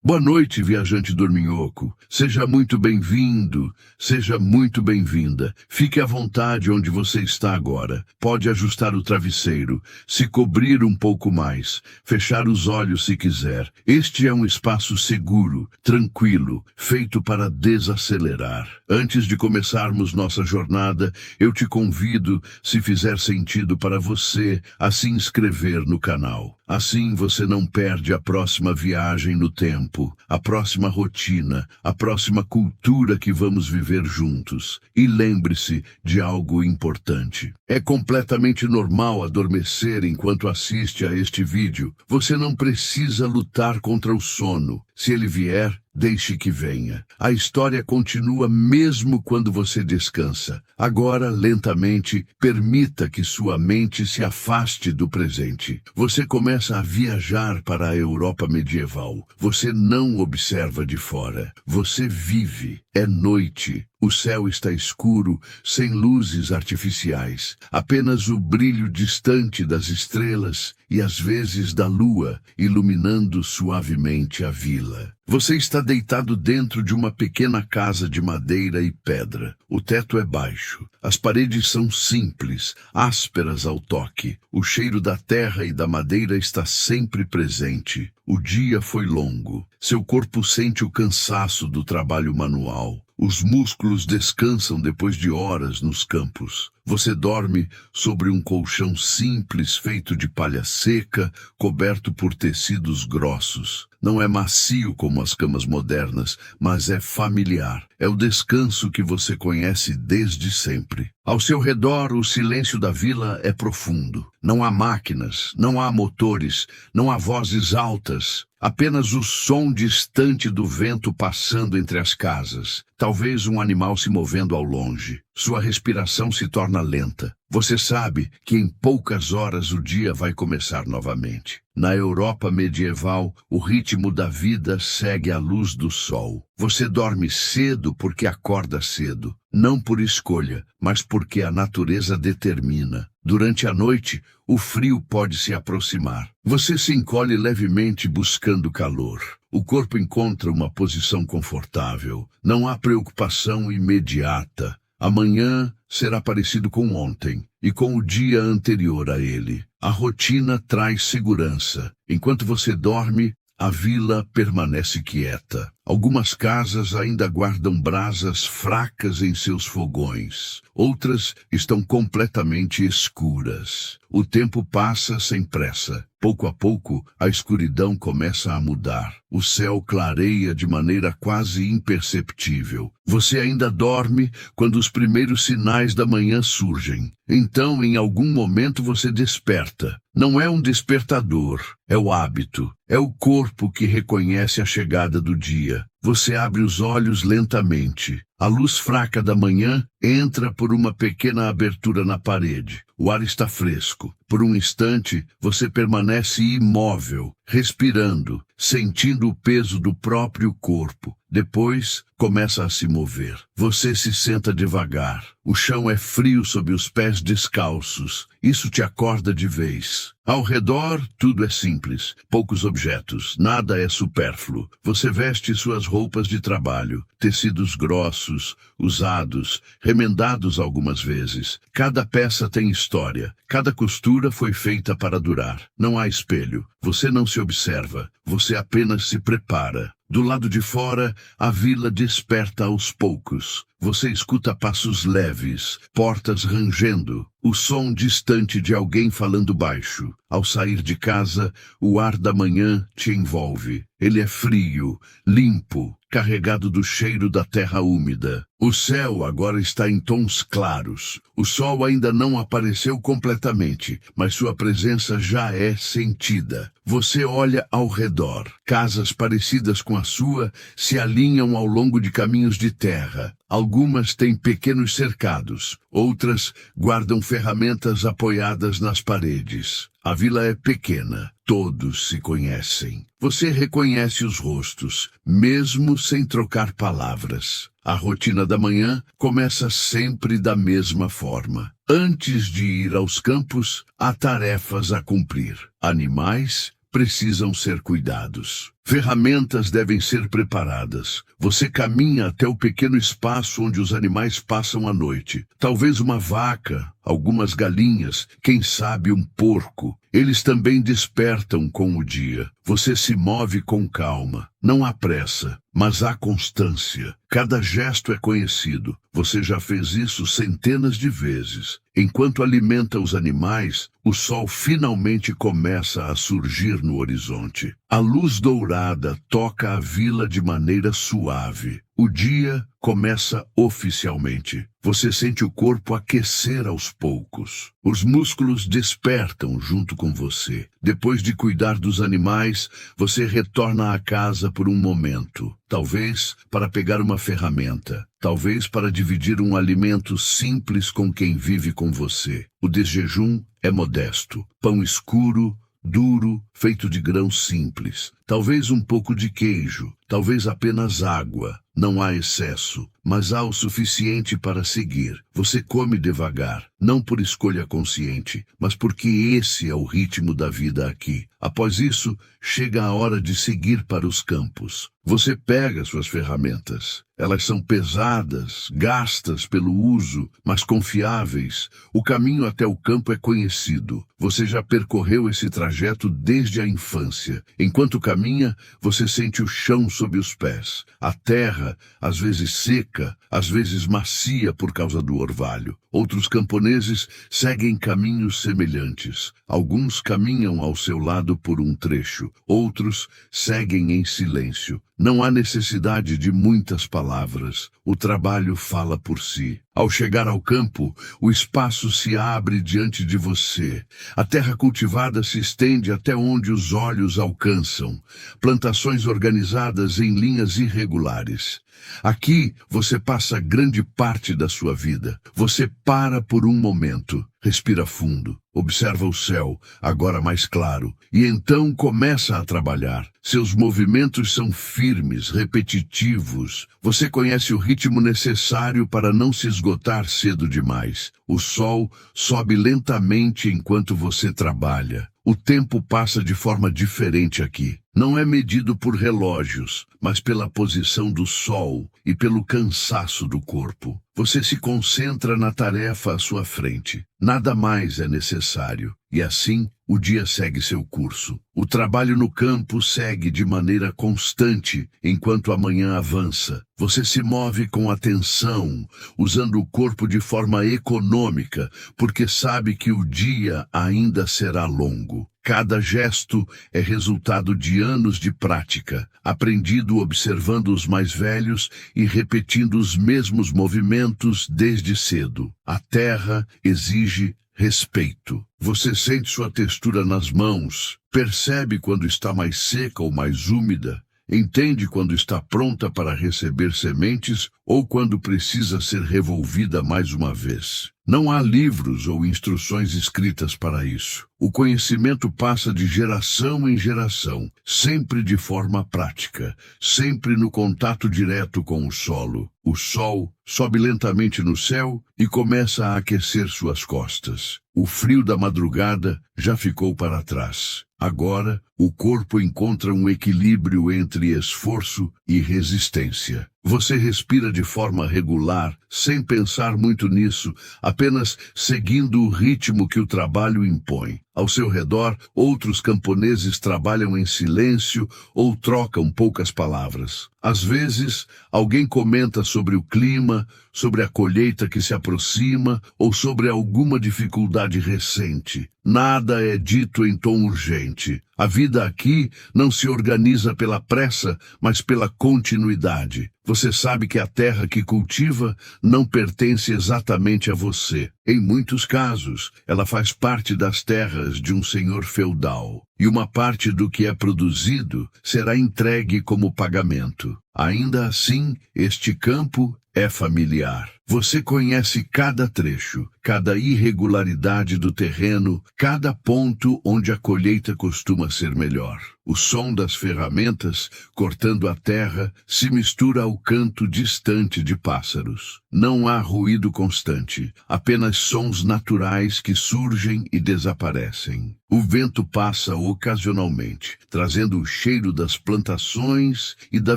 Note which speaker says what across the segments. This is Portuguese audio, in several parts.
Speaker 1: Boa noite, viajante dorminhoco. Seja muito bem-vindo, seja muito bem-vinda. Fique à vontade onde você está agora. Pode ajustar o travesseiro, se cobrir um pouco mais, fechar os olhos se quiser. Este é um espaço seguro, tranquilo, feito para desacelerar. Antes de começarmos nossa jornada, eu te convido, se fizer sentido para você, a se inscrever no canal. Assim você não perde a próxima viagem no tempo, a próxima rotina, a próxima cultura que vamos viver juntos. E lembre-se de algo importante. É completamente normal adormecer enquanto assiste a este vídeo. Você não precisa lutar contra o sono. Se ele vier, deixe que venha. A história continua mesmo quando você descansa. Agora, lentamente, permita que sua mente se afaste do presente. Você começa a viajar para a Europa medieval. Você não observa de fora. Você vive. É noite. O céu está escuro, sem luzes artificiais. Apenas o brilho distante das estrelas e às vezes da lua, iluminando suavemente a vila. Você está deitado dentro de uma pequena casa de madeira e pedra. O teto é baixo. As paredes são simples, ásperas ao toque. O cheiro da terra e da madeira está sempre presente. O dia foi longo. Seu corpo sente o cansaço do trabalho manual. Os músculos descansam depois de horas nos campos. Você dorme sobre um colchão simples feito de palha seca, coberto por tecidos grossos. Não é macio como as camas modernas, mas é familiar. É o descanso que você conhece desde sempre. Ao seu redor, o silêncio da vila é profundo. Não há máquinas, não há motores, não há vozes altas. Apenas o som distante do vento passando entre as casas. Talvez um animal se movendo ao longe. Sua respiração se torna lenta. Você sabe que em poucas horas o dia vai começar novamente. Na Europa medieval, o ritmo da vida segue à luz do sol. Você dorme cedo porque acorda cedo. Não por escolha, mas porque a natureza determina. Durante a noite, o frio pode se aproximar. Você se encolhe levemente buscando calor. O corpo encontra uma posição confortável. Não há preocupação imediata. Amanhã será parecido com ontem e com o dia anterior a ele. A rotina traz segurança. Enquanto você dorme, a vila permanece quieta. Algumas casas ainda guardam brasas fracas em seus fogões. Outras estão completamente escuras. O tempo passa sem pressa. Pouco a pouco, a escuridão começa a mudar. O céu clareia de maneira quase imperceptível. Você ainda dorme quando os primeiros sinais da manhã surgem. Então, em algum momento, você desperta. Não é um despertador, é o hábito. É o corpo que reconhece a chegada do dia. Você abre os olhos lentamente. A luz fraca da manhã entra por uma pequena abertura na parede. O ar está fresco. Por um instante, você permanece imóvel, respirando, sentindo o peso do próprio corpo. Depois, começa a se mover. Você se senta devagar. O chão é frio sob os pés descalços. Isso te acorda de vez. Ao redor, tudo é simples. Poucos objetos. Nada é supérfluo. Você veste suas roupas de trabalho. Tecidos grossos, usados, remendados algumas vezes. Cada peça tem história. Cada costura foi feita para durar. Não há espelho. Você não se observa. Você apenas se prepara. Do lado de fora, a vila desperta aos poucos. Você escuta passos leves, portas rangendo, o som distante de alguém falando baixo. Ao sair de casa, o ar da manhã te envolve. Ele é frio, limpo, carregado do cheiro da terra úmida. O céu agora está em tons claros. O sol ainda não apareceu completamente, mas sua presença já é sentida. Você olha ao redor. Casas parecidas com a sua se alinham ao longo de caminhos de terra. Algumas têm pequenos cercados, outras guardam ferramentas apoiadas nas paredes. A vila é pequena, todos se conhecem. Você reconhece os rostos, mesmo sem trocar palavras. A rotina da manhã começa sempre da mesma forma. Antes de ir aos campos, há tarefas a cumprir. Animais precisam ser cuidados. Ferramentas devem ser preparadas. Você caminha até o pequeno espaço onde os animais passam a noite. Talvez uma vaca, algumas galinhas, quem sabe um porco. Eles também despertam com o dia. Você se move com calma. Não há pressa, mas há constância. Cada gesto é conhecido. Você já fez isso centenas de vezes. Enquanto alimenta os animais, o sol finalmente começa a surgir no horizonte. A luz dourada toca a vila de maneira suave. O dia começa oficialmente. Você sente o corpo aquecer aos poucos. Os músculos despertam junto com você. Depois de cuidar dos animais, você retorna à casa por um momento. Talvez para pegar uma ferramenta. Talvez para dividir um alimento simples com quem vive com você. O desjejum é modesto. Pão escuro, duro, feito de grãos simples. Talvez um pouco de queijo. Talvez apenas água. Não há excesso, mas há o suficiente para seguir. Você come devagar, não por escolha consciente, mas porque esse é o ritmo da vida aqui. Após isso, chega a hora de seguir para os campos. Você pega suas ferramentas. Elas são pesadas, gastas pelo uso, mas confiáveis. O caminho até o campo é conhecido. Você já percorreu esse trajeto desde a infância. Enquanto caminha, você sente o chão sob os pés. A terra, às vezes seca, às vezes macia por causa do orvalho. Outros camponeses seguem caminhos semelhantes. Alguns caminham ao seu lado por um trecho. Outros seguem em silêncio. Não há necessidade de muitas palavras. O trabalho fala por si. Ao chegar ao campo, o espaço se abre diante de você. A terra cultivada se estende até onde os olhos alcançam. Plantações organizadas em linhas irregulares. Aqui você passa grande parte da sua vida. Você para por um momento, respira fundo, observa o céu, agora mais claro, e então começa a trabalhar. Seus movimentos são firmes, repetitivos. Você conhece o ritmo necessário para não se esgotar cedo demais. O sol sobe lentamente enquanto você trabalha. O tempo passa de forma diferente aqui. Não é medido por relógios, mas pela posição do sol e pelo cansaço do corpo. Você se concentra na tarefa à sua frente. Nada mais é necessário. E assim, o dia segue seu curso. O trabalho no campo segue de maneira constante enquanto a manhã avança. Você se move com atenção, usando o corpo de forma econômica, porque sabe que o dia ainda será longo. Cada gesto é resultado de anos de prática, aprendido observando os mais velhos e repetindo os mesmos movimentos desde cedo. A terra exige respeito. Você sente sua textura nas mãos, percebe quando está mais seca ou mais úmida, entende quando está pronta para receber sementes ou quando precisa ser revolvida mais uma vez. Não há livros ou instruções escritas para isso. O conhecimento passa de geração em geração, sempre de forma prática, sempre no contato direto com o solo. O sol sobe lentamente no céu e começa a aquecer suas costas. O frio da madrugada já ficou para trás. Agora, o corpo encontra um equilíbrio entre esforço e resistência. Você respira de forma regular, sem pensar muito nisso, apenas seguindo o ritmo que o trabalho impõe. Ao seu redor, outros camponeses trabalham em silêncio ou trocam poucas palavras. Às vezes, alguém comenta sobre o clima, sobre a colheita que se aproxima ou sobre alguma dificuldade recente. Nada é dito em tom urgente. A vida aqui não se organiza pela pressa, mas pela continuidade. Você sabe que a terra que cultiva não pertence exatamente a você. Em muitos casos, ela faz parte das terras de um senhor feudal. E uma parte do que é produzido será entregue como pagamento. Ainda assim, este campo é familiar. Você conhece cada trecho, cada irregularidade do terreno, cada ponto onde a colheita costuma ser melhor. O som das ferramentas, cortando a terra, se mistura ao canto distante de pássaros. Não há ruído constante, apenas sons naturais que surgem e desaparecem. O vento passa ocasionalmente, trazendo o cheiro das plantações e da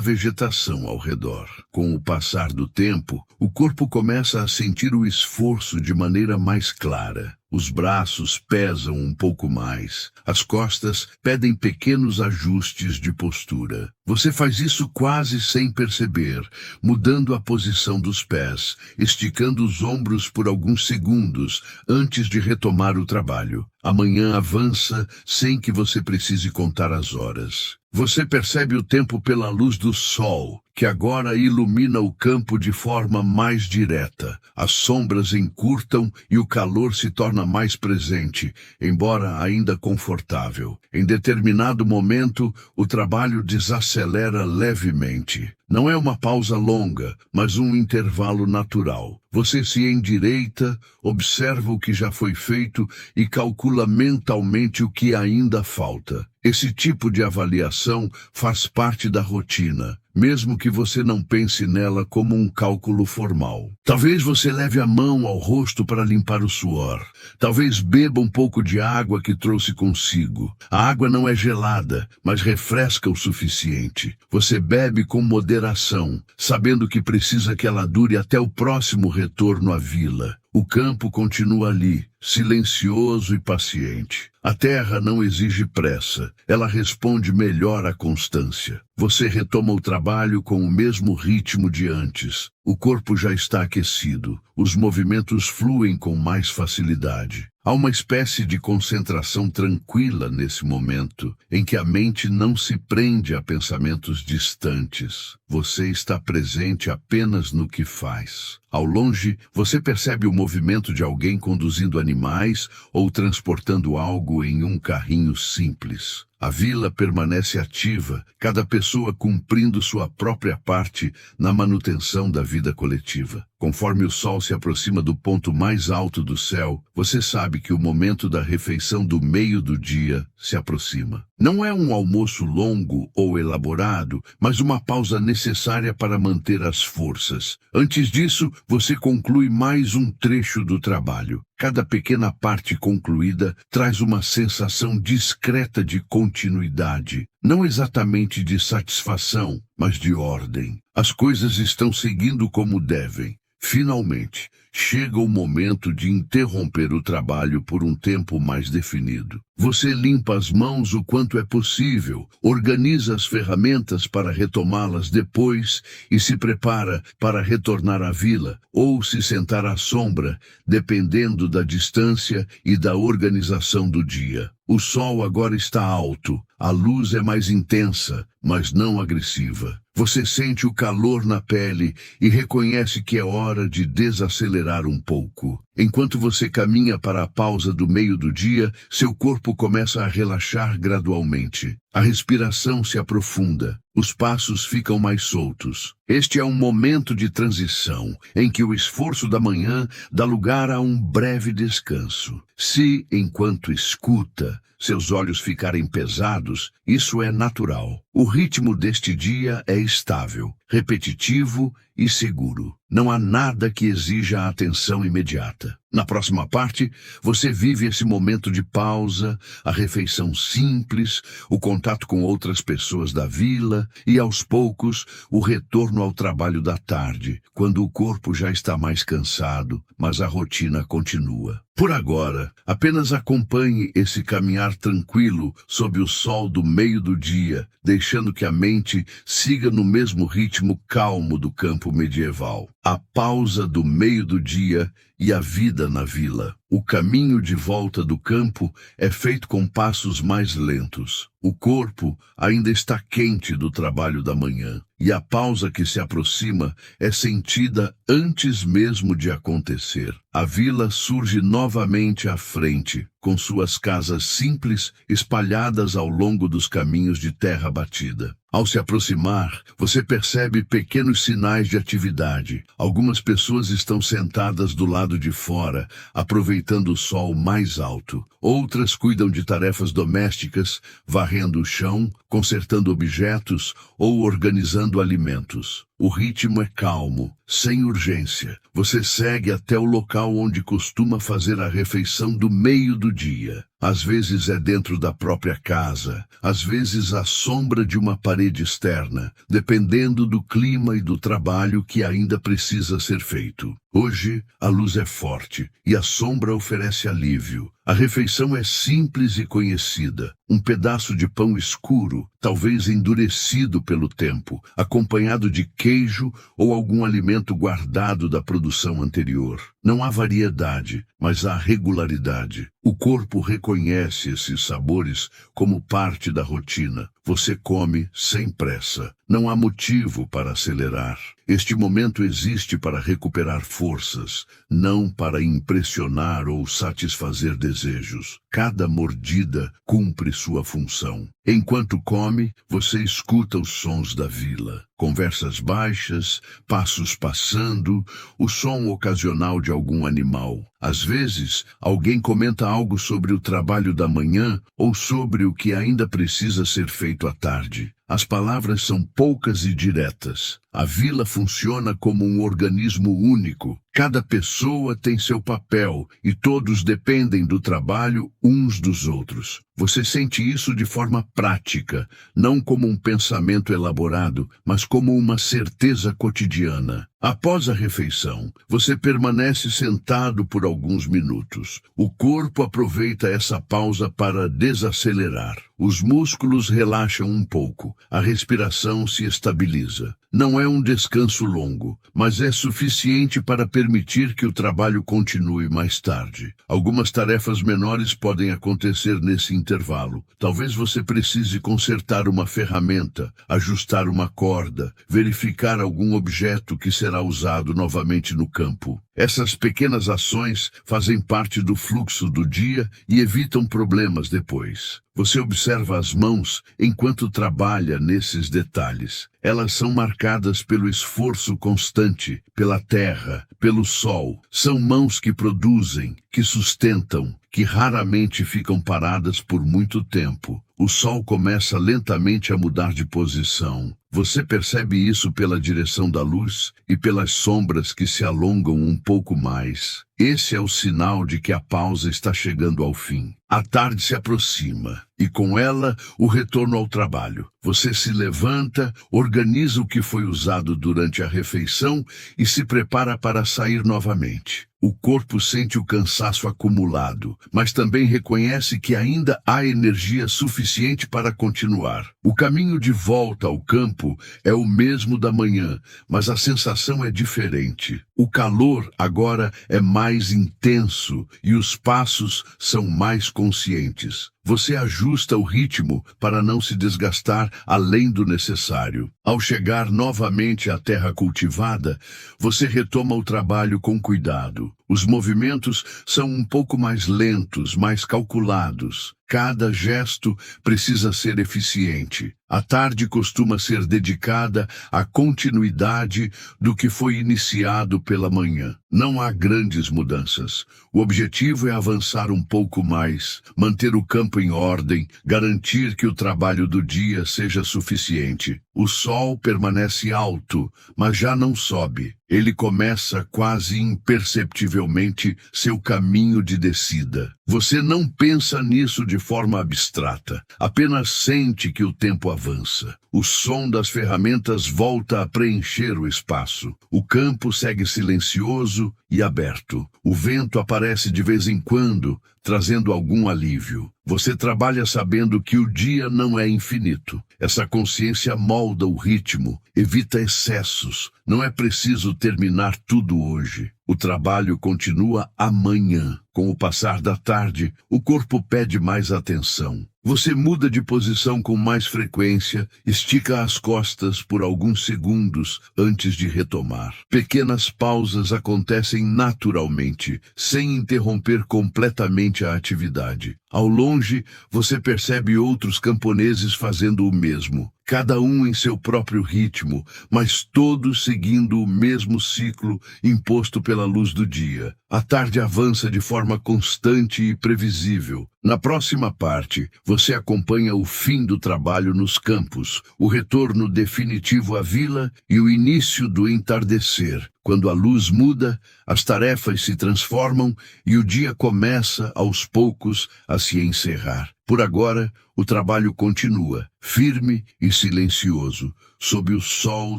Speaker 1: vegetação ao redor. Com o passar do tempo, o corpo começa a sentir o esforço de maneira mais clara. Os braços pesam um pouco mais. As costas pedem pequenos ajustes de postura. Você faz isso quase sem perceber, mudando a posição dos pés, esticando os ombros por alguns segundos antes de retomar o trabalho. A manhã avança sem que você precise contar as horas. Você percebe o tempo pela luz do sol, que agora ilumina o campo de forma mais direta. As sombras encurtam e o calor se torna mais presente, embora ainda confortável. Em determinado momento, o trabalho desacelera levemente. Não é uma pausa longa, mas um intervalo natural. Você se endireita, observa o que já foi feito e calcula mentalmente o que ainda falta. Esse tipo de avaliação faz parte da rotina, mesmo que você não pense nela como um cálculo formal. Talvez você leve a mão ao rosto para limpar o suor. Talvez beba um pouco de água que trouxe consigo. A água não é gelada, mas refresca o suficiente. Você bebe com moderação, sabendo que precisa que ela dure até o próximo retorno à vila. O campo continua ali, silencioso e paciente. A terra não exige pressa, ela responde melhor à constância. Você retoma o trabalho com o mesmo ritmo de antes. O corpo já está aquecido, os movimentos fluem com mais facilidade. Há uma espécie de concentração tranquila nesse momento, em que a mente não se prende a pensamentos distantes. Você está presente apenas no que faz. Ao longe, você percebe o movimento de alguém conduzindo animais ou transportando algo em um carrinho simples. A vila permanece ativa, cada pessoa cumprindo sua própria parte na manutenção da vida coletiva. Conforme o sol se aproxima do ponto mais alto do céu, você sabe que o momento da refeição do meio do dia se aproxima. Não é um almoço longo ou elaborado, mas uma pausa necessária para manter as forças. Antes disso, você conclui mais um trecho do trabalho. Cada pequena parte concluída traz uma sensação discreta de continuidade, não exatamente de satisfação, mas de ordem. As coisas estão seguindo como devem. Finalmente, chega o momento de interromper o trabalho por um tempo mais definido. Você limpa as mãos o quanto é possível, organiza as ferramentas para retomá-las depois e se prepara para retornar à vila ou se sentar à sombra, dependendo da distância e da organização do dia. O sol agora está alto, a luz é mais intensa, mas não agressiva. Você sente o calor na pele e reconhece que é hora de desacelerar um pouco. Enquanto você caminha para a pausa do meio do dia, seu corpo começa a relaxar gradualmente. A respiração se aprofunda, os passos ficam mais soltos. Este é um momento de transição, em que o esforço da manhã dá lugar a um breve descanso. Se, enquanto escuta, seus olhos ficarem pesados, isso é natural. O ritmo deste dia é estável, repetitivo e seguro. Não há nada que exija a atenção imediata. Na próxima parte, você vive esse momento de pausa, a refeição simples, o contato com outras pessoas da vila e, aos poucos, o retorno ao trabalho da tarde, quando o corpo já está mais cansado, mas a rotina continua. Por agora, apenas acompanhe esse caminhar tranquilo sob o sol do meio do dia, deixando que a mente siga no mesmo ritmo calmo do campo medieval. A pausa do meio do dia e a vida na vila. O caminho de volta do campo é feito com passos mais lentos. O corpo ainda está quente do trabalho da manhã, e a pausa que se aproxima é sentida antes mesmo de acontecer. A vila surge novamente à frente, com suas casas simples espalhadas ao longo dos caminhos de terra batida. Ao se aproximar, você percebe pequenos sinais de atividade. Algumas pessoas estão sentadas do lado de fora, aproveitando o sol mais alto. Outras cuidam de tarefas domésticas, varrendo o chão, consertando objetos ou organizando alimentos. O ritmo é calmo, sem urgência. Você segue até o local onde costuma fazer a refeição do meio do dia. Às vezes é dentro da própria casa, às vezes à sombra de uma parede externa, dependendo do clima e do trabalho que ainda precisa ser feito. Hoje, a luz é forte e a sombra oferece alívio. A refeição é simples e conhecida. Um pedaço de pão escuro, talvez endurecido pelo tempo, acompanhado de queijo ou algum alimento guardado da produção anterior. Não há variedade, mas há regularidade. O corpo reconhece esses sabores como parte da rotina. Você come sem pressa. Não há motivo para acelerar. Este momento existe para recuperar forças, não para impressionar ou satisfazer desejos. Cada mordida cumpre sua função. Enquanto come, você escuta os sons da vila. Conversas baixas, passos passando, o som ocasional de algum animal. Às vezes, alguém comenta algo sobre o trabalho da manhã ou sobre o que ainda precisa ser feito à tarde. As palavras são poucas e diretas. A vila funciona como um organismo único. Cada pessoa tem seu papel e todos dependem do trabalho uns dos outros. Você sente isso de forma prática, não como um pensamento elaborado, mas como uma certeza cotidiana. Após a refeição, você permanece sentado por alguns minutos. O corpo aproveita essa pausa para desacelerar. Os músculos relaxam um pouco, a respiração se estabiliza. Não é um descanso longo, mas é suficiente para permitir que o trabalho continue mais tarde. Algumas tarefas menores podem acontecer nesse intervalo. Talvez você precise consertar uma ferramenta, ajustar uma corda, verificar algum objeto que será usado novamente no campo. Essas pequenas ações fazem parte do fluxo do dia e evitam problemas depois. Você observa as mãos enquanto trabalha nesses detalhes. Elas são marcadas pelo esforço constante, pela terra, pelo sol. São mãos que produzem, que sustentam, que raramente ficam paradas por muito tempo. O sol começa lentamente a mudar de posição. Você percebe isso pela direção da luz e pelas sombras que se alongam um pouco mais. Esse é o sinal de que a pausa está chegando ao fim. A tarde se aproxima e com ela o retorno ao trabalho. Você se levanta, organiza o que foi usado durante a refeição e se prepara para sair novamente. O corpo sente o cansaço acumulado, mas também reconhece que ainda há energia suficiente para continuar. O caminho de volta ao campo é o mesmo da manhã, mas a sensação é diferente. O calor agora é mais intenso e os passos são mais conscientes. Você ajusta o ritmo para não se desgastar além do necessário. Ao chegar novamente à terra cultivada, você retoma o trabalho com cuidado. Os movimentos são um pouco mais lentos, mais calculados. Cada gesto precisa ser eficiente. A tarde costuma ser dedicada à continuidade do que foi iniciado pela manhã. Não há grandes mudanças. O objetivo é avançar um pouco mais, manter o campo em ordem, garantir que o trabalho do dia seja suficiente. O sol permanece alto, mas já não sobe. Ele começa quase imperceptivelmente seu caminho de descida. Você não pensa nisso de forma abstrata, apenas sente que o tempo avança. O som das ferramentas volta a preencher o espaço. O campo segue silencioso e aberto. O vento aparece de vez em quando, trazendo algum alívio. Você trabalha sabendo que o dia não é infinito. Essa consciência molda o ritmo, evita excessos. Não é preciso terminar tudo hoje. O trabalho continua amanhã. Com o passar da tarde, o corpo pede mais atenção. Você muda de posição com mais frequência, estica as costas por alguns segundos antes de retomar. Pequenas pausas acontecem naturalmente, sem interromper completamente a atividade. Ao longe, você percebe outros camponeses fazendo o mesmo. Cada um em seu próprio ritmo, mas todos seguindo o mesmo ciclo imposto pela luz do dia. A tarde avança de forma constante e previsível. Na próxima parte, você acompanha o fim do trabalho nos campos, o retorno definitivo à vila e o início do entardecer, Quando a luz muda, as tarefas se transformam e o dia começa, aos poucos, a se encerrar. Por agora, o trabalho continua, firme e silencioso, sob o sol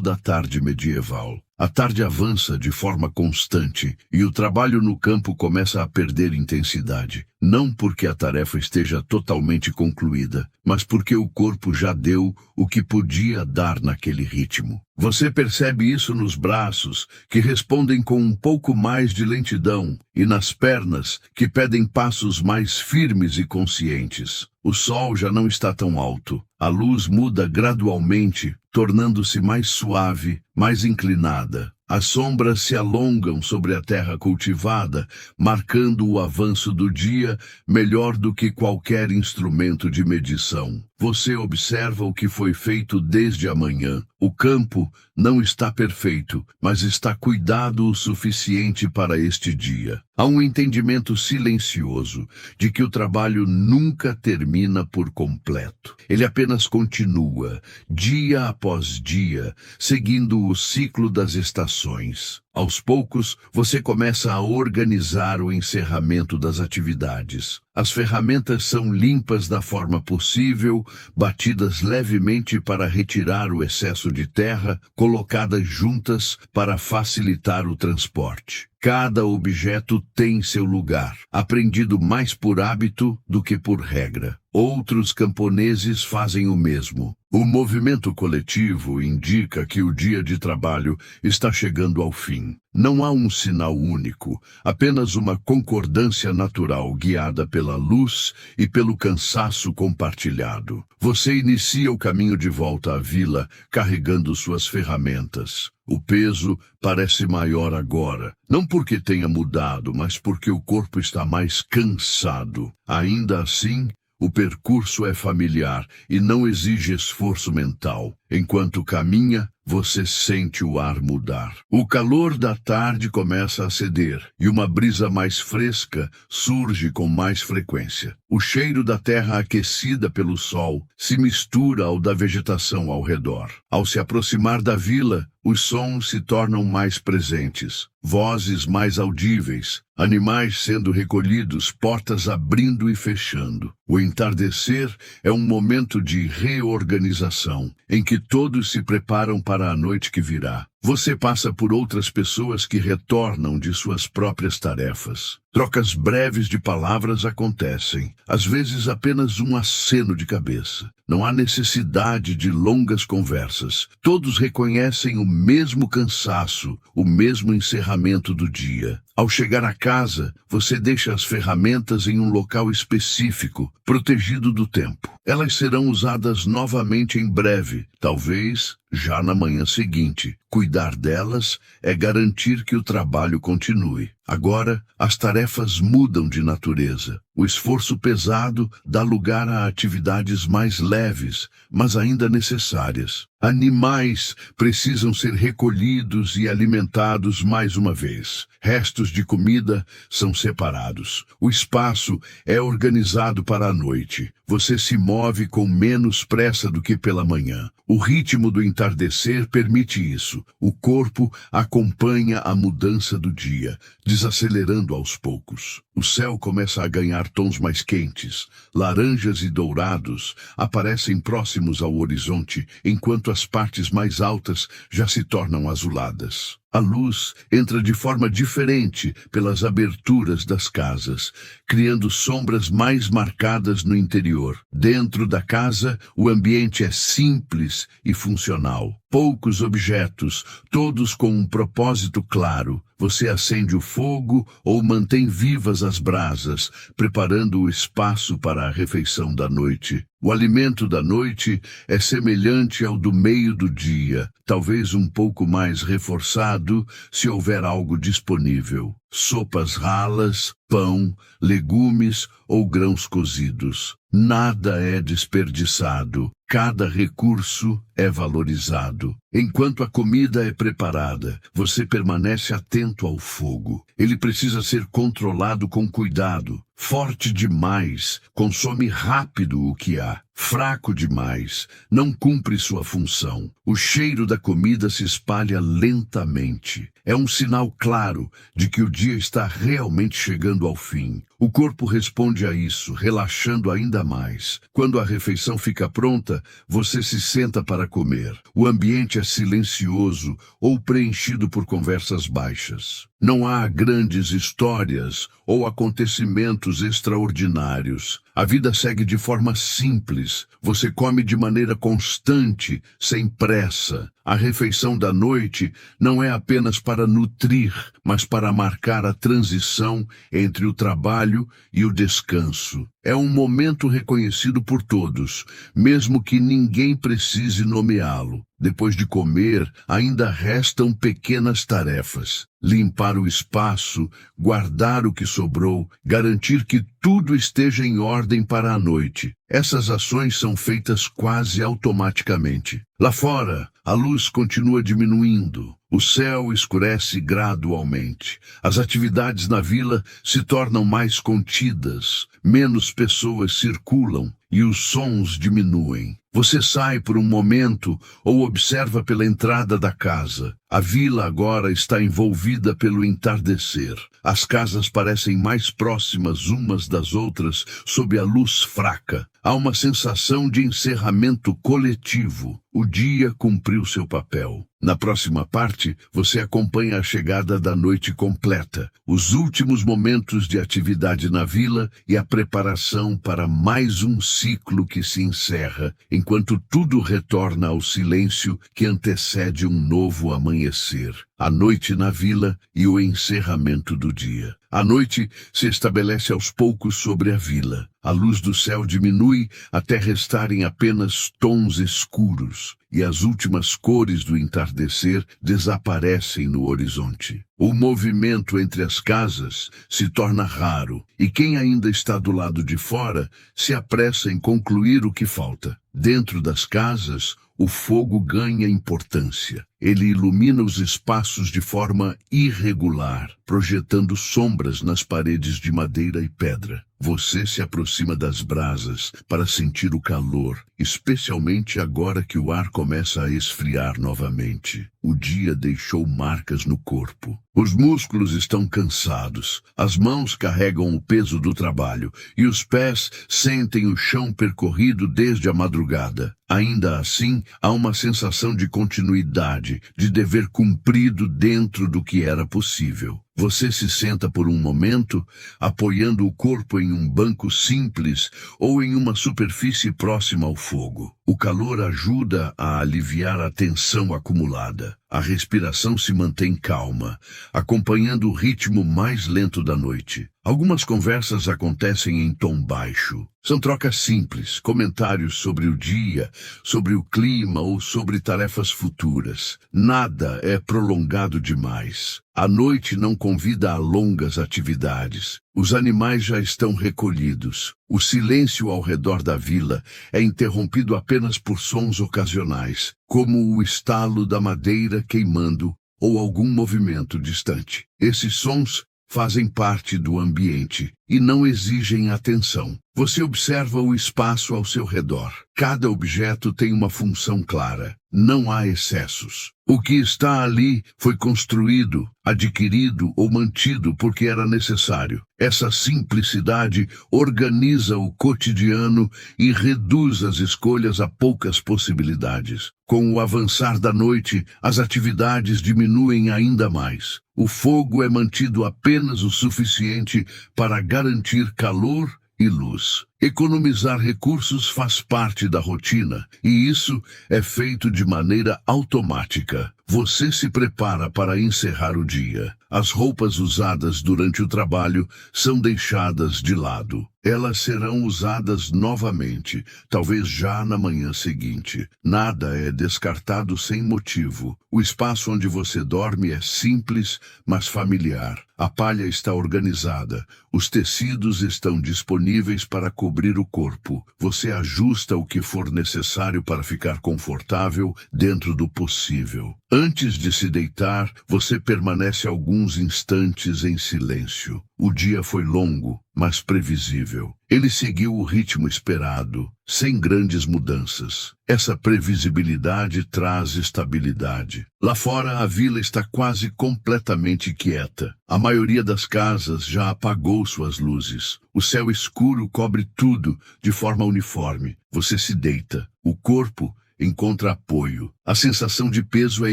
Speaker 1: da tarde medieval. A tarde avança de forma constante e o trabalho no campo começa a perder intensidade. Não porque a tarefa esteja totalmente concluída, mas porque o corpo já deu o que podia dar naquele ritmo. Você percebe isso nos braços, que respondem com um pouco mais de lentidão, e nas pernas, que pedem passos mais firmes e conscientes. O sol já não está tão alto. A luz muda gradualmente, tornando-se mais suave, mais inclinada. As sombras se alongam sobre a terra cultivada, marcando o avanço do dia melhor do que qualquer instrumento de medição. Você observa o que foi feito desde a manhã. O campo não está perfeito, mas está cuidado o suficiente para este dia. Há um entendimento silencioso de que o trabalho nunca termina por completo. Ele apenas continua, dia após dia, seguindo o ciclo das estações. Aos poucos, você começa a organizar o encerramento das atividades. As ferramentas são limpas da forma possível, batidas levemente para retirar o excesso de terra, colocadas juntas para facilitar o transporte. Cada objeto tem seu lugar, aprendido mais por hábito do que por regra. Outros camponeses fazem o mesmo. O movimento coletivo indica que o dia de trabalho está chegando ao fim. Não há um sinal único, apenas uma concordância natural guiada pela luz e pelo cansaço compartilhado. Você inicia o caminho de volta à vila, carregando suas ferramentas. O peso parece maior agora, não porque tenha mudado, mas porque o corpo está mais cansado. Ainda assim, o percurso é familiar e não exige esforço mental. Enquanto caminha, você sente o ar mudar. O calor da tarde começa a ceder e uma brisa mais fresca surge com mais frequência. O cheiro da terra aquecida pelo sol se mistura ao da vegetação ao redor. Ao se aproximar da vila, os sons se tornam mais presentes, vozes mais audíveis, animais sendo recolhidos, portas abrindo e fechando. O entardecer é um momento de reorganização, em que todos se preparam para a noite que virá. Você passa por outras pessoas que retornam de suas próprias tarefas. Trocas breves de palavras acontecem, às vezes apenas um aceno de cabeça. Não há necessidade de longas conversas. Todos reconhecem o mesmo cansaço, o mesmo encerramento do dia. Ao chegar a casa, você deixa as ferramentas em um local específico, protegido do tempo. Elas serão usadas novamente em breve, talvez já na manhã seguinte. Cuidar delas é garantir que o trabalho continue. Agora, as tarefas mudam de natureza. O esforço pesado dá lugar a atividades mais leves, mas ainda necessárias. Animais precisam ser recolhidos e alimentados mais uma vez. Restos de comida são separados. O espaço é organizado para a noite. Você se move com menos pressa do que pela manhã. O ritmo do entardecer permite isso. O corpo acompanha a mudança do dia, desacelerando aos poucos. O céu começa a ganhar tons mais quentes. Laranjas e dourados aparecem próximos ao horizonte, enquanto as partes mais altas já se tornam azuladas. A luz entra de forma diferente pelas aberturas das casas, criando sombras mais marcadas no interior. Dentro da casa, o ambiente é simples e funcional. Poucos objetos, todos com um propósito claro. Você acende o fogo ou mantém vivas as brasas, preparando o espaço para a refeição da noite. O alimento da noite é semelhante ao do meio do dia, talvez um pouco mais reforçado se houver algo disponível. Sopas ralas, pão, legumes ou grãos cozidos. Nada é desperdiçado. Cada recurso é valorizado. Enquanto a comida é preparada, você permanece atento ao fogo. Ele precisa ser controlado com cuidado. Forte demais, consome rápido o que há. fraco demais, não cumpre sua função. O cheiro da comida se espalha lentamente. É um sinal claro de que o dia está realmente chegando ao fim. O corpo responde a isso, relaxando ainda mais. Quando a refeição fica pronta, você se senta para comer. O ambiente é silencioso ou preenchido por conversas baixas. Não há grandes histórias ou acontecimentos extraordinários. A vida segue de forma simples. Você come de maneira constante, sem pressa. A refeição da noite não é apenas para nutrir, mas para marcar a transição entre o trabalho e o descanso. É um momento reconhecido por todos, mesmo que ninguém precise nomeá-lo. Depois de comer, ainda restam pequenas tarefas. Limpar o espaço, guardar o que sobrou, garantir que tudo esteja em ordem para a noite. Essas ações são feitas quase automaticamente. Lá fora, a luz continua diminuindo. O céu escurece gradualmente. As atividades na vila se tornam mais contidas. Menos pessoas circulam e os sons diminuem. Você sai por um momento ou observa pela entrada da casa. A vila agora está envolvida pelo entardecer. As casas parecem mais próximas umas das outras sob a luz fraca. Há uma sensação de encerramento coletivo. O dia cumpriu seu papel. Na próxima parte, você acompanha a chegada da noite completa, os últimos momentos de atividade na vila e a preparação para mais um ciclo que se encerra, enquanto tudo retorna ao silêncio que antecede um novo amanhecer. A noite na vila e o encerramento do dia. A noite se estabelece aos poucos sobre a vila. A luz do céu diminui até restarem apenas tons escuros, e as últimas cores do entardecer desaparecem no horizonte. O movimento entre as casas se torna raro, e quem ainda está do lado de fora se apressa em concluir o que falta. Dentro das casas, o fogo ganha importância. Ele ilumina os espaços de forma irregular, projetando sombras nas paredes de madeira e pedra. Você se aproxima das brasas para sentir o calor, especialmente agora que o ar começa a esfriar novamente. O dia deixou marcas no corpo. Os músculos estão cansados, as mãos carregam o peso do trabalho e os pés sentem o chão percorrido desde a madrugada. Ainda assim, há uma sensação de continuidade, de dever cumprido dentro do que era possível. Você se senta por um momento, apoiando o corpo em um banco simples ou em uma superfície próxima ao fogo. O calor ajuda a aliviar a tensão acumulada. A respiração se mantém calma, acompanhando o ritmo mais lento da noite. Algumas conversas acontecem em tom baixo. São trocas simples, comentários sobre o dia, sobre o clima ou sobre tarefas futuras. Nada é prolongado demais. A noite não convida a longas atividades. Os animais já estão recolhidos. O silêncio ao redor da vila é interrompido apenas por sons ocasionais, como o estalo da madeira queimando ou algum movimento distante. Esses sons fazem parte do ambiente e não exigem atenção. Você observa o espaço ao seu redor. Cada objeto tem uma função clara. Não há excessos. O que está ali foi construído, adquirido ou mantido porque era necessário. Essa simplicidade organiza o cotidiano e reduz as escolhas a poucas possibilidades. Com o avançar da noite, as atividades diminuem ainda mais. O fogo é mantido apenas o suficiente para garantir calor e luz. Economizar recursos faz parte da rotina, e isso é feito de maneira automática. Você se prepara para encerrar o dia. As roupas usadas durante o trabalho são deixadas de lado. Elas serão usadas novamente, talvez já na manhã seguinte. Nada é descartado sem motivo. O espaço onde você dorme é simples, mas familiar. A palha está organizada. Os tecidos estão disponíveis para cobrir o corpo. Você ajusta o que for necessário para ficar confortável dentro do possível. Antes de se deitar, você permanece alguns instantes em silêncio. O dia foi longo, mas previsível. Ele seguiu o ritmo esperado, sem grandes mudanças. Essa previsibilidade traz estabilidade. Lá fora, a vila está quase completamente quieta. A maioria das casas já apagou suas luzes. O céu escuro cobre tudo de forma uniforme. Você se deita. O corpo encontra apoio. A sensação de peso é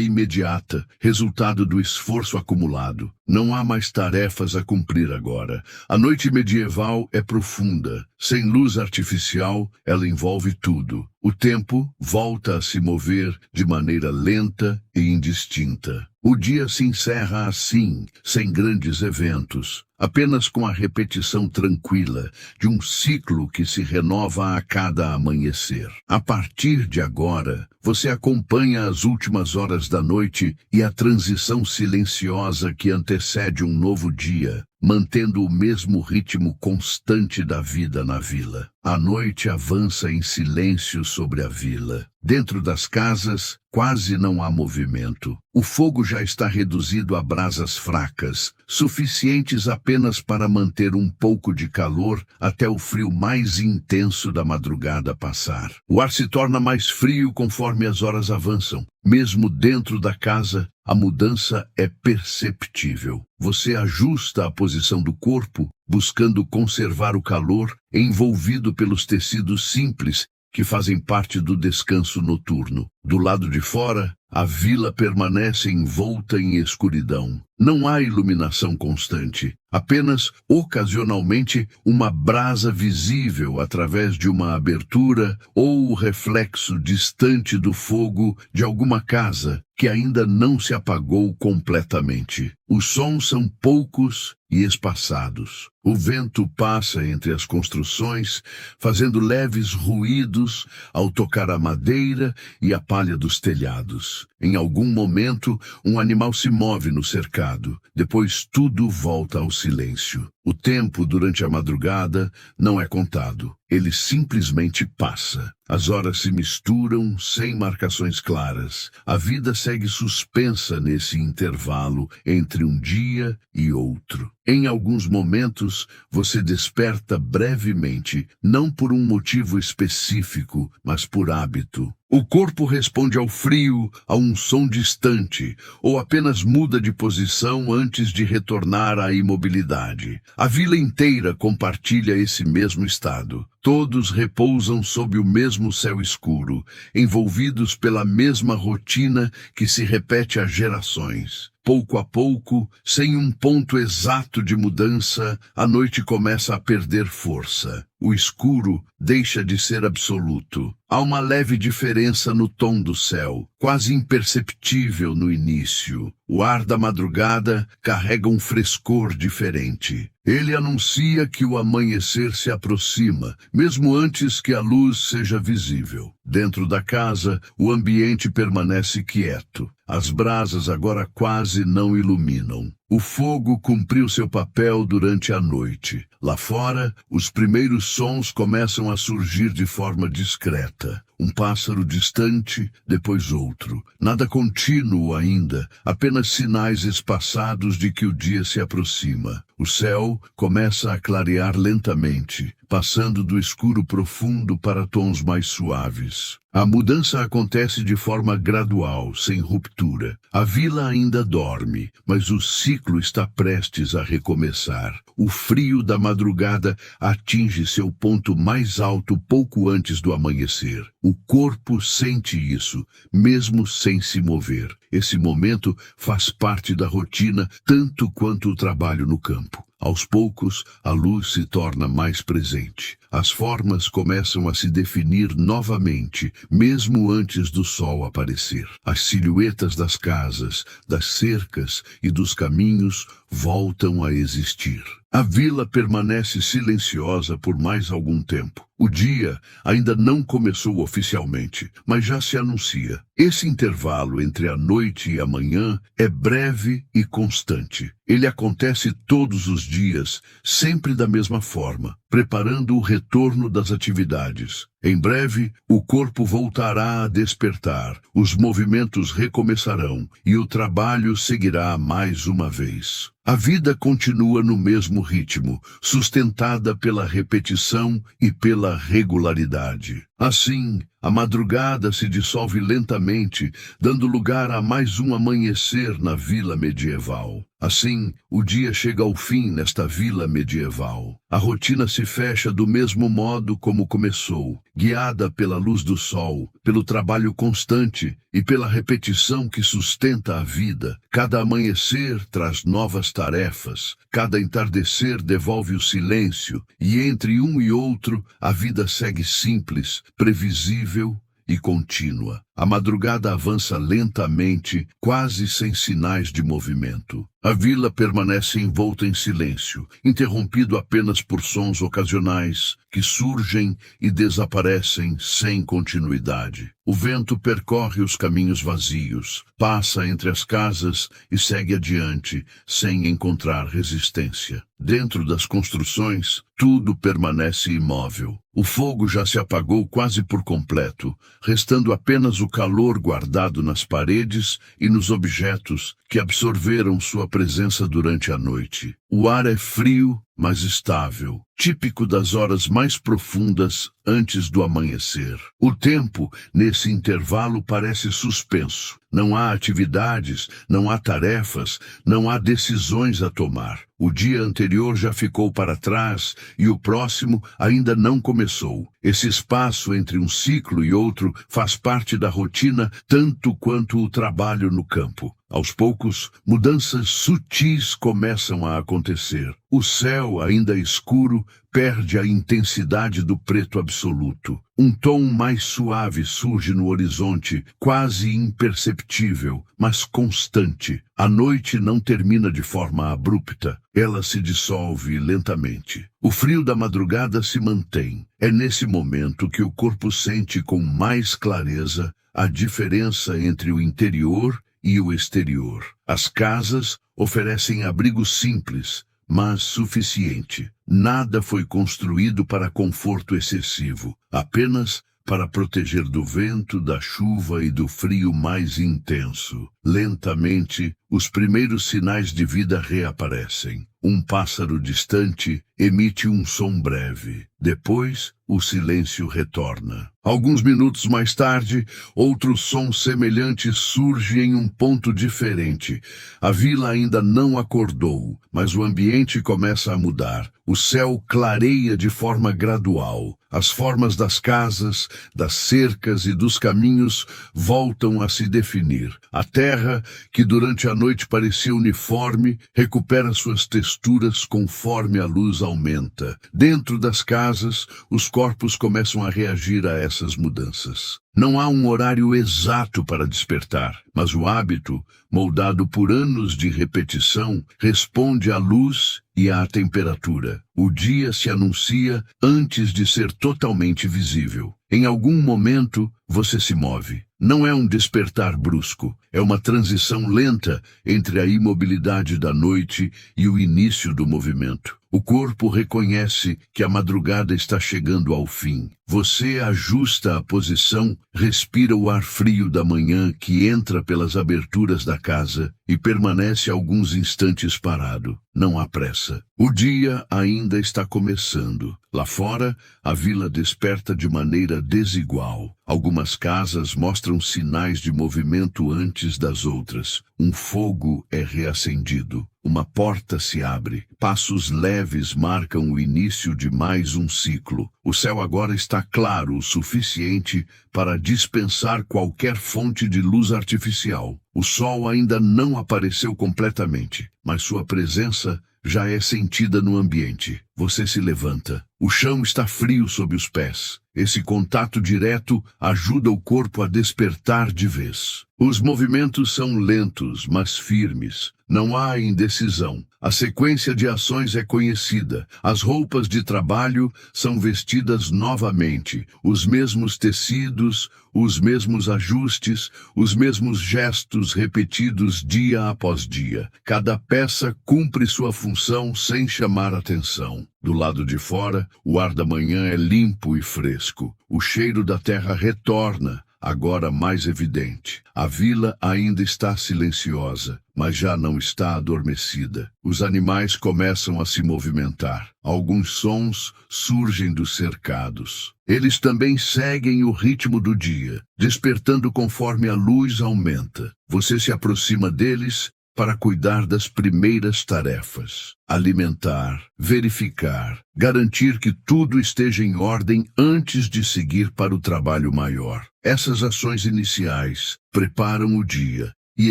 Speaker 1: imediata, resultado do esforço acumulado. Não há mais tarefas a cumprir agora. A noite medieval é profunda. Sem luz artificial, ela envolve tudo. O tempo volta a se mover de maneira lenta e indistinta. O dia se encerra assim, sem grandes eventos, apenas com a repetição tranquila de um ciclo que se renova a cada amanhecer. A partir de agora, você acompanha as últimas horas da noite e a transição silenciosa que antecede um novo dia, mantendo o mesmo ritmo constante da vida na vila. A noite avança em silêncio sobre a vila. Dentro das casas, quase não há movimento. O fogo já está reduzido a brasas fracas, suficientes apenas para manter um pouco de calor até o frio mais intenso da madrugada passar. O ar se torna mais frio conforme as horas avançam. Mesmo dentro da casa, a mudança é perceptível. Você ajusta a posição do corpo, buscando conservar o calor, envolvido pelos tecidos simples que fazem parte do descanso noturno. Do lado de fora, a vila permanece envolta em escuridão. Não há iluminação constante, apenas, ocasionalmente, uma brasa visível através de uma abertura ou o reflexo distante do fogo de alguma casa que ainda não se apagou completamente. Os sons são poucos e espaçados. O vento passa entre as construções, fazendo leves ruídos ao tocar a madeira e a palha dos telhados. Em algum momento, um animal se move no cercado. Depois tudo volta ao silêncio. O tempo durante a madrugada não é contado. Ele simplesmente passa. As horas se misturam sem marcações claras. A vida segue suspensa nesse intervalo entre um dia e outro. Em alguns momentos, você desperta brevemente, não por um motivo específico, mas por hábito. O corpo responde ao frio, a um som distante, ou apenas muda de posição antes de retornar à imobilidade. A vila inteira compartilha esse mesmo estado. Todos repousam sob o mesmo céu escuro, envolvidos pela mesma rotina que se repete há gerações. Pouco a pouco, sem um ponto exato de mudança, a noite começa a perder força. O escuro deixa de ser absoluto. Há uma leve diferença no tom do céu, quase imperceptível no início. O ar da madrugada carrega um frescor diferente. Ele anuncia que o amanhecer se aproxima, mesmo antes que a luz seja visível. Dentro da casa, o ambiente permanece quieto. As brasas agora quase não iluminam. O fogo cumpriu seu papel durante a noite. Lá fora, os primeiros sons começam a surgir de forma discreta. Um pássaro distante, depois outro. Nada contínuo ainda, apenas sinais espaçados de que o dia se aproxima. O céu começa a clarear lentamente, passando do escuro profundo para tons mais suaves. A mudança acontece de forma gradual, sem ruptura. A vila ainda dorme, mas o ciclo está prestes a recomeçar. O frio da madrugada atinge seu ponto mais alto pouco antes do amanhecer. O corpo sente isso, mesmo sem se mover. Esse momento faz parte da rotina tanto quanto o trabalho no campo. Aos poucos, a luz se torna mais presente. As formas começam a se definir novamente, mesmo antes do sol aparecer. As silhuetas das casas, das cercas e dos caminhos voltam a existir. A vila permanece silenciosa por mais algum tempo. O dia ainda não começou oficialmente, mas já se anuncia. Esse intervalo entre a noite e a manhã é breve e constante. Ele acontece todos os dias, sempre da mesma forma, preparando o retorno das atividades. Em breve, o corpo voltará a despertar, os movimentos recomeçarão e o trabalho seguirá mais uma vez. A vida continua no mesmo ritmo, sustentada pela repetição e pela regularidade. Assim, a madrugada se dissolve lentamente, dando lugar a mais um amanhecer na vila medieval. Assim, o dia chega ao fim nesta vila medieval. A rotina se fecha do mesmo modo como começou, guiada pela luz do sol, pelo trabalho constante e pela repetição que sustenta a vida. Cada amanhecer traz novas tarefas, cada entardecer devolve o silêncio, e entre um e outro a vida segue simples, previsível e contínua. A madrugada avança lentamente, quase sem sinais de movimento. A vila permanece envolta em silêncio, interrompido apenas por sons ocasionais que surgem e desaparecem sem continuidade. O vento percorre os caminhos vazios, passa entre as casas e segue adiante, sem encontrar resistência. Dentro das construções, tudo permanece imóvel. O fogo já se apagou quase por completo, restando apenas o calor guardado nas paredes e nos objetos que absorveram sua presença durante a noite. O ar é frio, mas estável, típico das horas mais profundas antes do amanhecer. O tempo, nesse intervalo, parece suspenso. Não há atividades, não há tarefas, não há decisões a tomar. O dia anterior já ficou para trás e o próximo ainda não começou. Esse espaço entre um ciclo e outro faz parte da rotina tanto quanto o trabalho no campo. Aos poucos, mudanças sutis começam a acontecer. O céu, ainda escuro, perde a intensidade do preto absoluto. Um tom mais suave surge no horizonte, quase imperceptível, mas constante. A noite não termina de forma abrupta. Ela se dissolve lentamente. O frio da madrugada se mantém. É nesse momento que o corpo sente com mais clareza a diferença entre o interior e o exterior. As casas oferecem abrigo simples, mas suficiente. Nada foi construído para conforto excessivo, apenas para proteger do vento, da chuva e do frio mais intenso. Lentamente, os primeiros sinais de vida reaparecem. Um pássaro distante emite um som breve. Depois, o silêncio retorna. Alguns minutos mais tarde, outro som semelhante surge em um ponto diferente. A vila ainda não acordou, mas o ambiente começa a mudar. O céu clareia de forma gradual. As formas das casas, das cercas e dos caminhos voltam a se definir. A terra, que durante a noite parecia uniforme, recupera suas texturas conforme a luz aumenta. Dentro das casas, os corpos começam a reagir a essas mudanças. Não há um horário exato para despertar, mas o hábito, moldado por anos de repetição, responde à luz e à temperatura. O dia se anuncia antes de ser totalmente visível. Em algum momento, você se move. Não é um despertar brusco, é uma transição lenta entre a imobilidade da noite e o início do movimento. O corpo reconhece que a madrugada está chegando ao fim. Você ajusta a posição, respira o ar frio da manhã que entra pelas aberturas da casa e permanece alguns instantes parado. Não há pressa. O dia ainda está começando. Lá fora, a vila desperta de maneira desigual. Algumas casas mostram sinais de movimento antes das outras. Um fogo é reacendido. Uma porta se abre. Passos leves marcam o início de mais um ciclo. O céu agora está claro o suficiente para dispensar qualquer fonte de luz artificial. O sol ainda não apareceu completamente, mas sua presença já é sentida no ambiente. Você se levanta. O chão está frio sob os pés. Esse contato direto ajuda o corpo a despertar de vez. Os movimentos são lentos, mas firmes. Não há indecisão. A sequência de ações é conhecida. As roupas de trabalho são vestidas novamente. Os mesmos tecidos, os mesmos ajustes, os mesmos gestos repetidos dia após dia. Cada peça cumpre sua função sem chamar atenção. Do lado de fora, o ar da manhã é limpo e fresco. O cheiro da terra retorna, agora mais evidente. A vila ainda está silenciosa, mas já não está adormecida. Os animais começam a se movimentar. Alguns sons surgem dos cercados. Eles também seguem o ritmo do dia, despertando conforme a luz aumenta. Você se aproxima deles para cuidar das primeiras tarefas: alimentar, verificar, garantir que tudo esteja em ordem antes de seguir para o trabalho maior. Essas ações iniciais preparam o dia e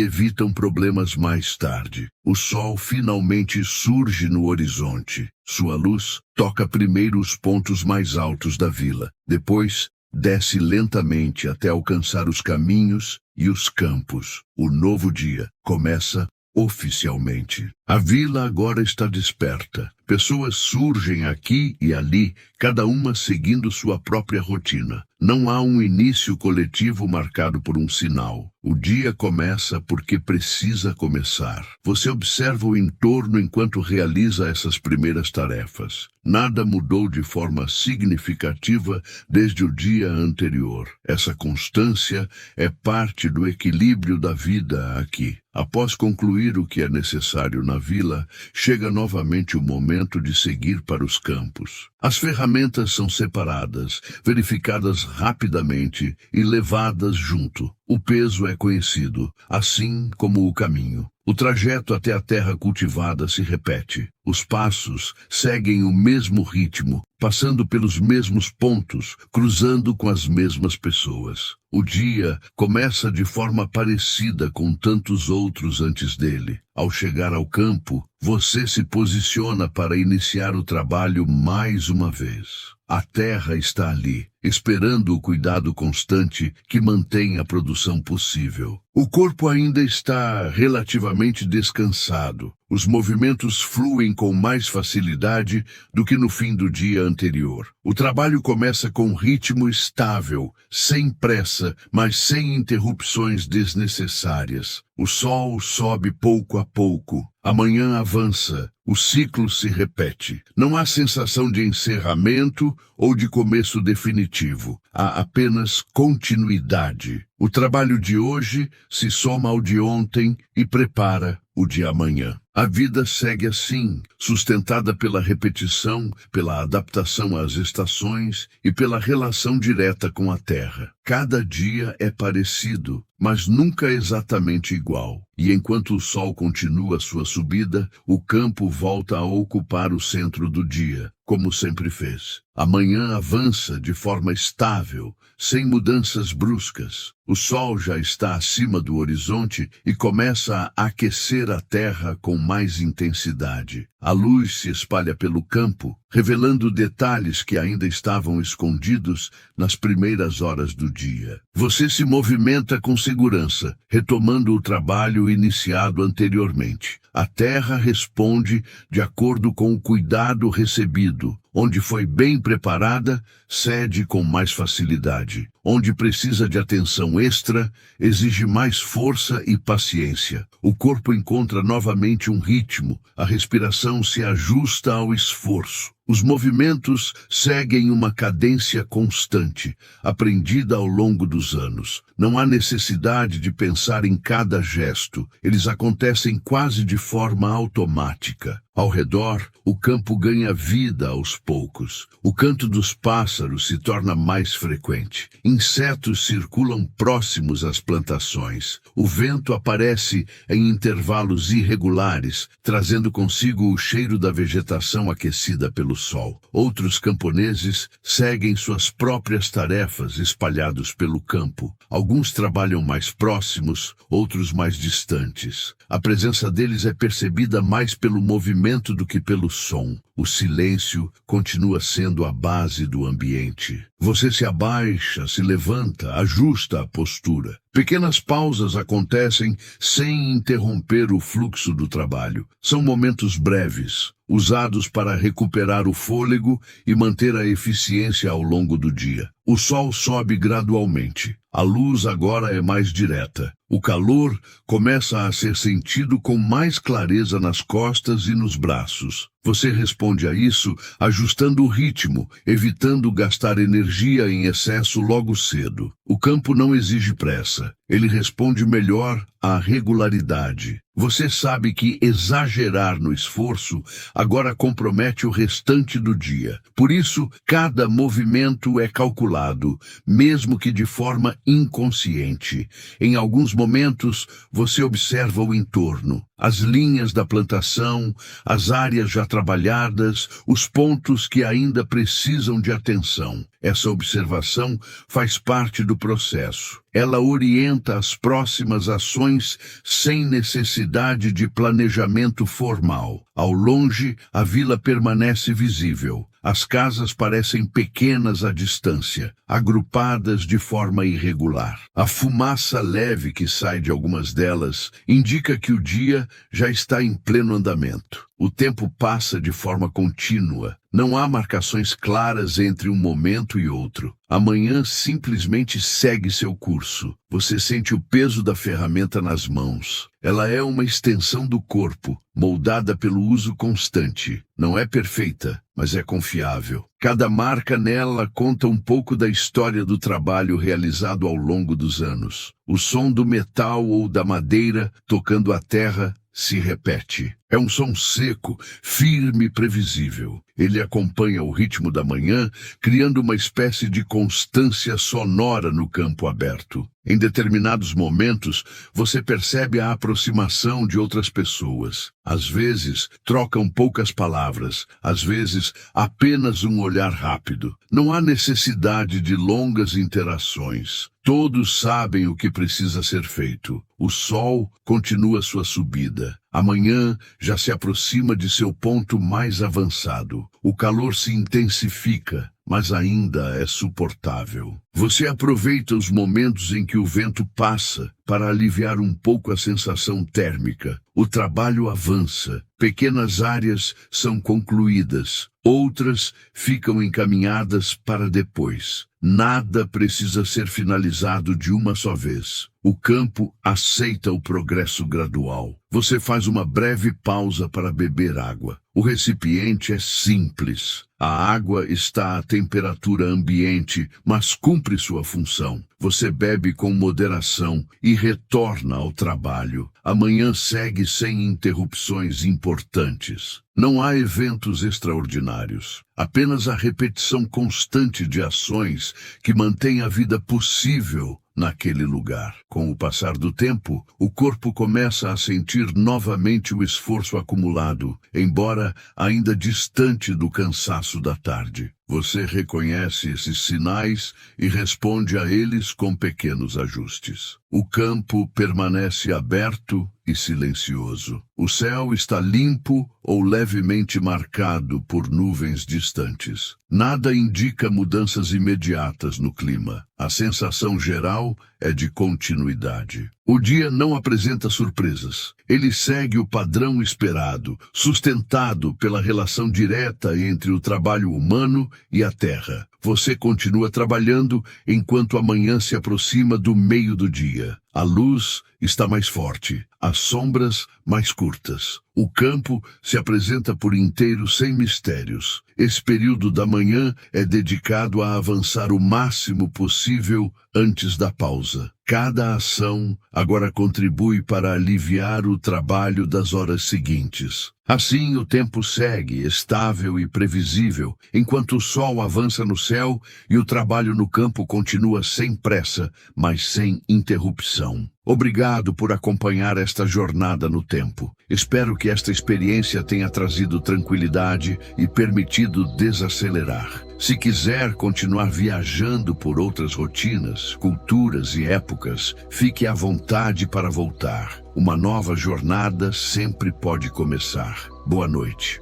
Speaker 1: evitam problemas mais tarde. O sol finalmente surge no horizonte. Sua luz toca primeiro os pontos mais altos da vila. Depois, desce lentamente até alcançar os caminhos e os campos. O novo dia começa oficialmente. A vila agora está desperta. Pessoas surgem aqui e ali, cada uma seguindo sua própria rotina. Não há um início coletivo marcado por um sinal. O dia começa porque precisa começar. Você observa o entorno enquanto realiza essas primeiras tarefas. Nada mudou de forma significativa desde o dia anterior. Essa constância é parte do equilíbrio da vida aqui. Após concluir o que é necessário na vila, chega novamente o momento de seguir para os campos. As ferramentas são separadas, verificadas rapidamente e levadas junto. O peso é conhecido, assim como o caminho. O trajeto até a terra cultivada se repete. Os passos seguem o mesmo ritmo, passando pelos mesmos pontos, cruzando com as mesmas pessoas. O dia começa de forma parecida com tantos outros antes dele. Ao chegar ao campo, você se posiciona para iniciar o trabalho mais uma vez. A terra está ali, esperando o cuidado constante que mantém a produção possível. O corpo ainda está relativamente descansado. Os movimentos fluem com mais facilidade do que no fim do dia anterior. O trabalho começa com um ritmo estável, sem pressa, mas sem interrupções desnecessárias. O sol sobe pouco a pouco. A manhã avança. O ciclo se repete. Não há sensação de encerramento ou de começo definitivo. Há apenas continuidade. O trabalho de hoje se soma ao de ontem e prepara o de amanhã. A vida segue assim, sustentada pela repetição, pela adaptação às estações e pela relação direta com a terra. Cada dia é parecido, mas nunca exatamente igual. E enquanto o sol continua sua subida, o campo volta a ocupar o centro do dia, como sempre fez. A manhã avança de forma estável, sem mudanças bruscas. O sol já está acima do horizonte e começa a aquecer a terra com mais intensidade. A luz se espalha pelo campo, revelando detalhes que ainda estavam escondidos nas primeiras horas do dia. Você se movimenta com segurança, retomando o trabalho iniciado anteriormente. A terra responde de acordo com o cuidado recebido. Onde foi bem preparada, cede com mais facilidade. Onde precisa de atenção extra, exige mais força e paciência. O corpo encontra novamente um ritmo, a respiração se ajusta ao esforço. Os movimentos seguem uma cadência constante, aprendida ao longo dos anos. Não há necessidade de pensar em cada gesto, eles acontecem quase de forma automática. Ao redor, o campo ganha vida aos poucos. O canto dos pássaros se torna mais frequente. Insetos circulam próximos às plantações. O vento aparece em intervalos irregulares, trazendo consigo o cheiro da vegetação aquecida pelo sol. Outros camponeses seguem suas próprias tarefas espalhados pelo campo. Alguns trabalham mais próximos, outros mais distantes. A presença deles é percebida mais pelo movimento do que pelo som. O silêncio continua sendo a base do ambiente. Você se abaixa, se levanta, ajusta a postura. Pequenas pausas acontecem sem interromper o fluxo do trabalho. São momentos breves, usados para recuperar o fôlego e manter a eficiência ao longo do dia. O sol sobe gradualmente. A luz agora é mais direta. O calor começa a ser sentido com mais clareza nas costas e nos braços. Você responde a isso ajustando o ritmo, evitando gastar energia em excesso logo cedo. O campo não exige pressa. Ele responde melhor à regularidade. Você sabe que exagerar no esforço agora compromete o restante do dia. Por isso, cada movimento é calculado, mesmo que de forma inconsciente. Em alguns momentos, você observa o entorno, as linhas da plantação, as áreas já trabalhadas, os pontos que ainda precisam de atenção. Essa observação faz parte do processo. Ela orienta as próximas ações sem necessidade de planejamento formal. Ao longe, a vila permanece visível. As casas parecem pequenas à distância, agrupadas de forma irregular. A fumaça leve que sai de algumas delas indica que o dia já está em pleno andamento. O tempo passa de forma contínua. Não há marcações claras entre um momento e outro. A manhã simplesmente segue seu curso. Você sente o peso da ferramenta nas mãos. Ela é uma extensão do corpo, moldada pelo uso constante. Não é perfeita, mas é confiável. Cada marca nela conta um pouco da história do trabalho realizado ao longo dos anos. O som do metal ou da madeira tocando a terra se repete. É um som seco, firme e previsível. Ele acompanha o ritmo da manhã, criando uma espécie de constância sonora no campo aberto. Em determinados momentos, você percebe a aproximação de outras pessoas. Às vezes, trocam poucas palavras, às vezes, apenas um olhar rápido. Não há necessidade de longas interações. Todos sabem o que precisa ser feito. O sol continua sua subida. Amanhã já se aproxima de seu ponto mais avançado. O calor se intensifica, mas ainda é suportável. Você aproveita os momentos em que o vento passa para aliviar um pouco a sensação térmica. O trabalho avança. Pequenas áreas são concluídas. Outras ficam encaminhadas para depois. Nada precisa ser finalizado de uma só vez. O campo aceita o progresso gradual. Você faz uma breve pausa para beber água. O recipiente é simples. A água está à temperatura ambiente, mas cumpre sua função. Você bebe com moderação e retorna ao trabalho. Amanhã segue sem interrupções importantes. Não há eventos extraordinários. Apenas a repetição constante de ações que mantém a vida possível naquele lugar. Com o passar do tempo, o corpo começa a sentir novamente o esforço acumulado, embora ainda distante do cansaço da tarde. Você reconhece esses sinais e responde a eles com pequenos ajustes. O campo permanece aberto e silencioso. O céu está limpo ou levemente marcado por nuvens distantes. Nada indica mudanças imediatas no clima. A sensação geral é de continuidade. O dia não apresenta surpresas. Ele segue o padrão esperado, sustentado pela relação direta entre o trabalho humano e a terra. Você continua trabalhando enquanto a manhã se aproxima do meio do dia. A luz está mais forte, as sombras mais curtas. O campo se apresenta por inteiro sem mistérios. Esse período da manhã é dedicado a avançar o máximo possível antes da pausa. Cada ação agora contribui para aliviar o trabalho das horas seguintes. Assim, o tempo segue, estável e previsível, enquanto o sol avança no céu e o trabalho no campo continua sem pressa, mas sem interrupção. Obrigado por acompanhar esta jornada no tempo. Espero que esta experiência tenha trazido tranquilidade e permitido desacelerar. Se quiser continuar viajando por outras rotinas, culturas e épocas, fique à vontade para voltar. Uma nova jornada sempre pode começar. Boa noite.